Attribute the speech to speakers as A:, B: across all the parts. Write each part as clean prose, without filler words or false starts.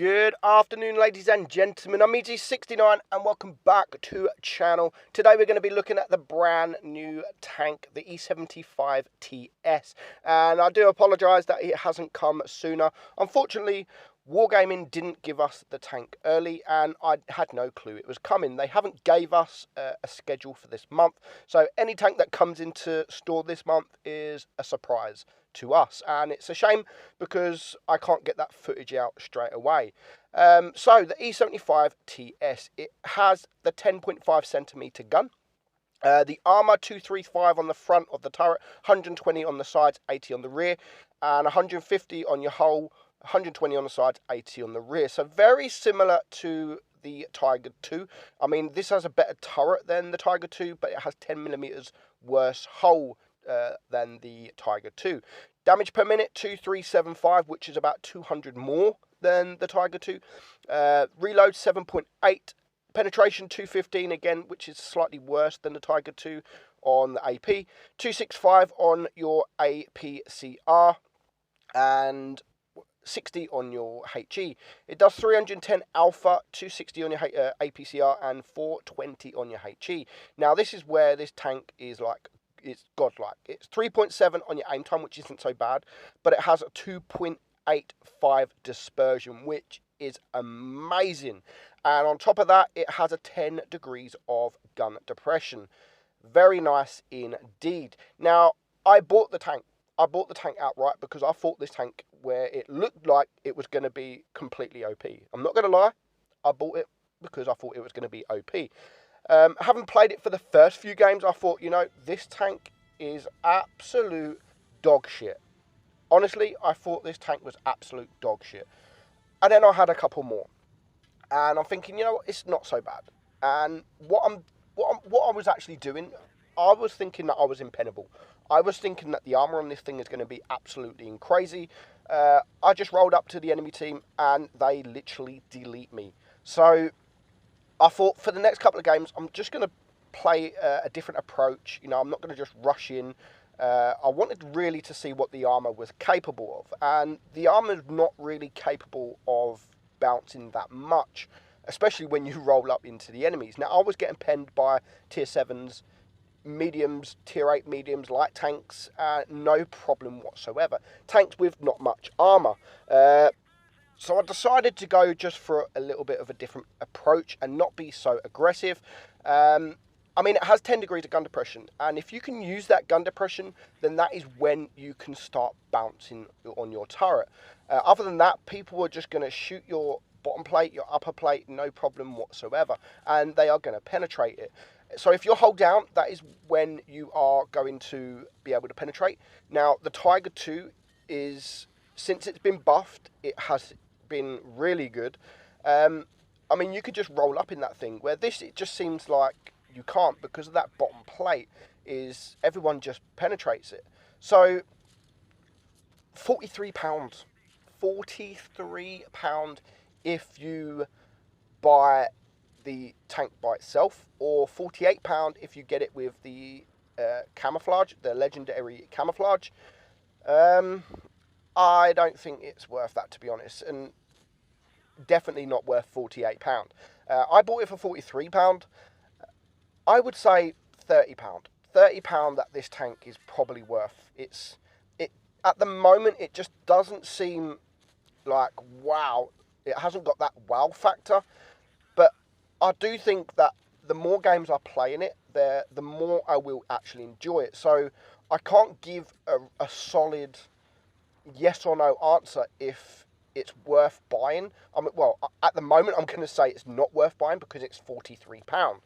A: Good afternoon, ladies and gentlemen. I'm Meadsyreplays and welcome back to the channel. Today we're going to be looking at the brand new tank, the E75 TS. And I do apologise that it hasn't come sooner. Unfortunately, Wargaming didn't give us the tank early and I had no clue it was coming. They haven't gave us a schedule for this month. So any tank that comes into store this month is a surprise to us, and it's a shame because I can't get that footage out straight away. So the E75 TS, it has the 10.5 centimeter gun, the armor 235 on the front of the turret, 120 on the sides, 80 on the rear, and 150 on your hull, 120 on the sides, 80 on the rear. So very similar to the Tiger 2. I mean, this has a better turret than the Tiger 2, but it has 10mm worse hull than the Tiger 2. Damage per minute 2375, which is about 200 more than the Tiger 2. Reload 7.8. Penetration 215 again, which is slightly worse than the Tiger 2 on the AP. 265 on your APCR and 60 on your HE. It does 310 alpha, 260 on your APCR and 420 on your HE. Now this is where this tank is like, it's godlike. It's 3.7 on your aim time, which isn't so bad, but it has a 2.85 dispersion, which is amazing. And on top of that, it has a 10 degrees of gun depression. Very nice indeed. Now, I bought the tank. I bought the tank outright because I thought this tank, where it looked like it was going to be completely OP. I'm not going to lie, I bought it because I thought it was going to be OP. Having played it for the first few games, I thought, you know, this tank is absolute dog shit. Honestly, I thought this tank was absolute dog shit. And then I had a couple more. And I'm thinking, you know what, it's not so bad. And what I was actually doing, I was thinking that I was impenetrable. I was thinking that the armor on this thing is going to be absolutely crazy. I just rolled up to the enemy team and they literally delete me. So I thought for the next couple of games, I'm just going to play a different approach. You know, I'm not going to just rush in. I wanted really to see what the armor was capable of. And the armor is not really capable of bouncing that much, especially when you roll up into the enemies. Now, I was getting penned by tier 7s, mediums, tier 8 mediums, light tanks, no problem whatsoever. Tanks with not much armor. So I decided to go just for a little bit of a different approach and not be so aggressive. I mean, it has 10 degrees of gun depression, and if you can use that gun depression, then that is when you can start bouncing on your turret. Other than that, people are just going to shoot your bottom plate, your upper plate, no problem whatsoever, and they are going to penetrate it. So if you're hold down, that is when you are going to be able to penetrate. Now, the Tiger 2 is, since it's been buffed, it has been really good. I mean, you could just roll up in that thing, where this, it just seems like you can't because of that bottom plate. Is everyone just penetrates it. So £43, £43 if you buy the tank by itself, or £48 if you get it with the camouflage, the legendary camouflage. I don't think it's worth that, to be honest, and definitely not worth £48. I bought it for £43. I would say £30. £30 that this tank is probably worth. It at the moment, it just doesn't seem like wow. It hasn't got that wow factor, but I do think that the more games I play in it, the more I will actually enjoy it. So I can't give a solid yes or no answer if it's worth buying. I mean, well, at the moment, I'm going to say it's not worth buying because it's £43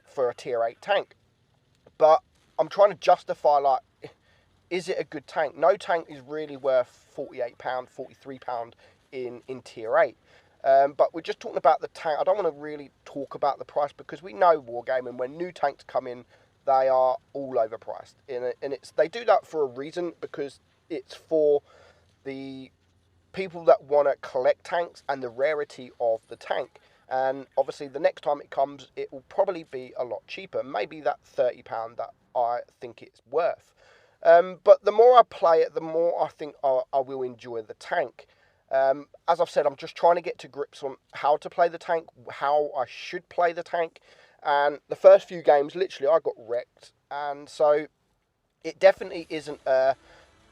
A: for a tier 8 tank. But I'm trying to justify, like, is it a good tank? No tank is really worth £48, £43 in tier 8. But we're just talking about the tank. I don't want to really talk about the price because we know Wargaming, when new tanks come in, they are all overpriced. And they do that for a reason, because it's for the people that want to collect tanks and the rarity of the tank. And obviously the next time it comes, it will probably be a lot cheaper. Maybe that £30 that I think it's worth. But the more I play it, the more I think I will enjoy the tank. As I've said, I'm just trying to get to grips on how to play the tank, how I should play the tank. And the first few games, literally, I got wrecked. And so it definitely isn't a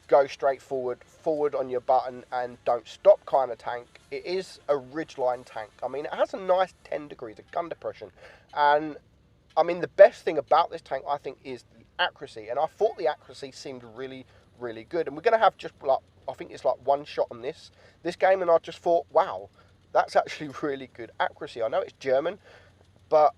A: go straight forward on your button and don't stop kind of tank. It is a ridgeline tank. I mean, it has a nice 10 degrees of gun depression. And I mean, the best thing about this tank, I think, is the accuracy. And I thought the accuracy seemed really, really good. And we're going to have just like, I think it's like one shot on this game. And I just thought, wow, that's actually really good accuracy. I know it's German, but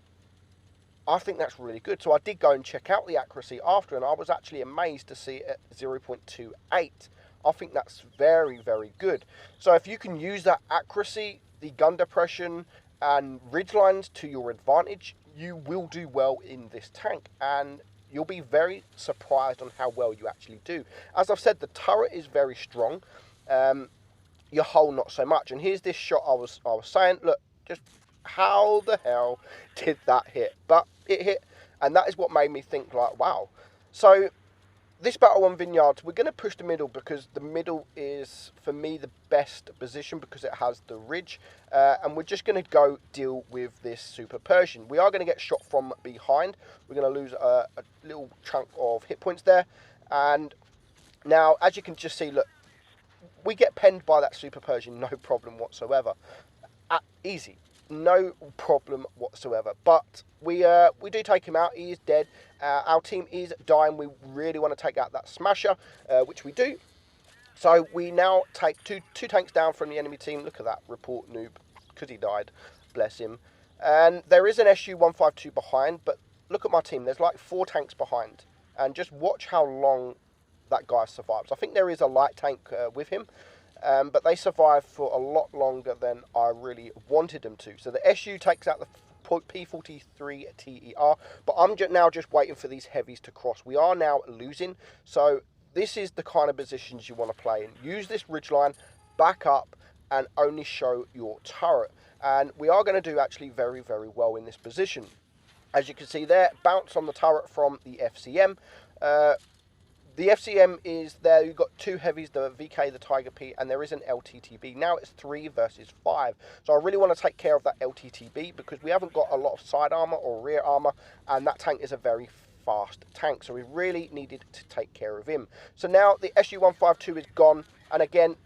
A: I think that's really good. So I did go and check out the accuracy after, and I was actually amazed to see it at 0.28. I think that's very, very good. So if you can use that accuracy, the gun depression, and ridgelines to your advantage, you will do well in this tank, and you'll be very surprised on how well you actually do. As I've said, the turret is very strong. Your hull not so much. And here's this shot I was saying. Look, just how the hell did that hit? But it hit, and that is what made me think, like, wow. So this battle on Vineyards, we're going to push the middle because the middle is, for me, the best position because it has the ridge. And we're just going to go deal with this Super Persian. We are going to get shot from behind. We're going to lose a little chunk of hit points there. And now, as you can just see, look, we get penned by that Super Persian, no problem whatsoever. Easy. No problem whatsoever. But we do take him out. He is dead. Our team is dying. We really want to take out that smasher, which we do. So we now take two tanks down from the enemy team. Look at that. Report noob, because he died. Bless him. And there is an SU-152 behind, but look at my team. There's like 4 tanks behind. And just watch how long that guy survives. I think there is a light tank with him. But they survived for a lot longer than I really wanted them to. So the SU takes out the P43 TER, but I'm now just waiting for these heavies to cross. We are now losing, so this is the kind of positions you want to play in. Use this ridgeline, back up, and only show your turret. And we are going to do actually very, very well in this position. As you can see there, bounce on the turret from the FCM. The FCM is there. You've got 2 heavies, the VK, the Tiger P, and there is an LTTB. Now it's 3 versus 5. So I really want to take care of that LTTB because we haven't got a lot of side armor or rear armor, and that tank is a very fast tank. So we really needed to take care of him. So now the SU-152 is gone, and again,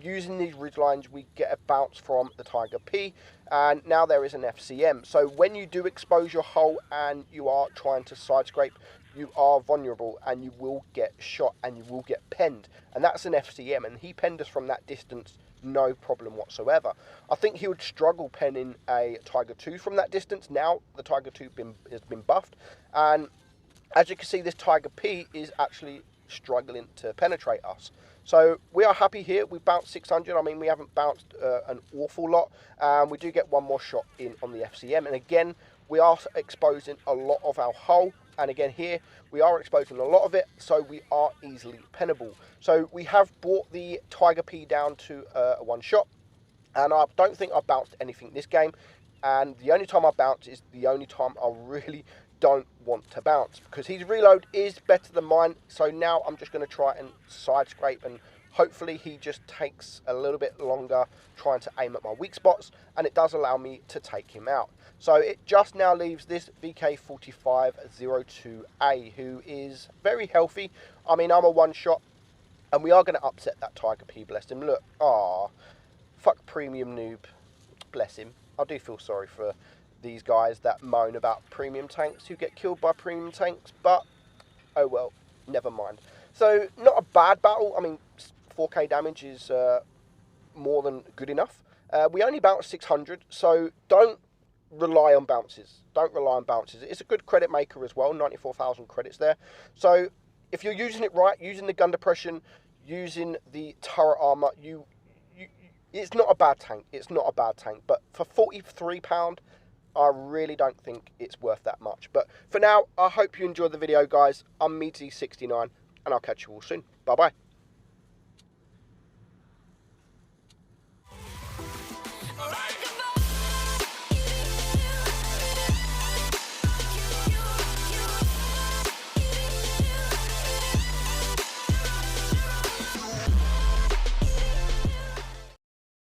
A: using these ridgelines, we get a bounce from the Tiger P, and now there is an FCM. So when you do expose your hull and you are trying to side scrape, you are vulnerable and you will get shot and you will get penned. And that's an FCM, and he penned us from that distance, no problem whatsoever. I think he would struggle penning a Tiger 2 from that distance. Now the Tiger 2 has been buffed, and as you can see, this Tiger P is actually struggling to penetrate us. So we are happy here. We bounced 600. I mean, we haven't bounced an awful lot. We do get one more shot in on the FCM. And again, we are exposing a lot of our hull. And again here, we are exposing a lot of it. So we are easily pennable. So we have brought the Tiger P down to a 1 shot. And I don't think I bounced anything this game. And the only time I bounce is the only time I really don't want to bounce, because his reload is better than mine. So now I'm just going to try and side scrape, and hopefully he just takes a little bit longer trying to aim at my weak spots, and it does allow me to take him out. So it just now leaves this VK4502A, who is very healthy. I mean, I'm a 1 shot, and we are going to upset that Tiger P, bless him. Look, fuck premium noob, bless him. I do feel sorry for these guys that moan about premium tanks who get killed by premium tanks, but oh well, never mind. So not a bad battle. I mean, 4k damage is more than good enough. We only bounced 600, so don't rely on bounces. Don't rely on bounces. It's a good credit maker as well, 94,000 credits there. So if you're using it right, using the gun depression, using the turret armor, it's not a bad tank. It's not a bad tank, but for £43, I really don't think it's worth that much. But for now, I hope you enjoyed the video, guys. I'm Meadsy69, and I'll catch you all soon. Bye-bye.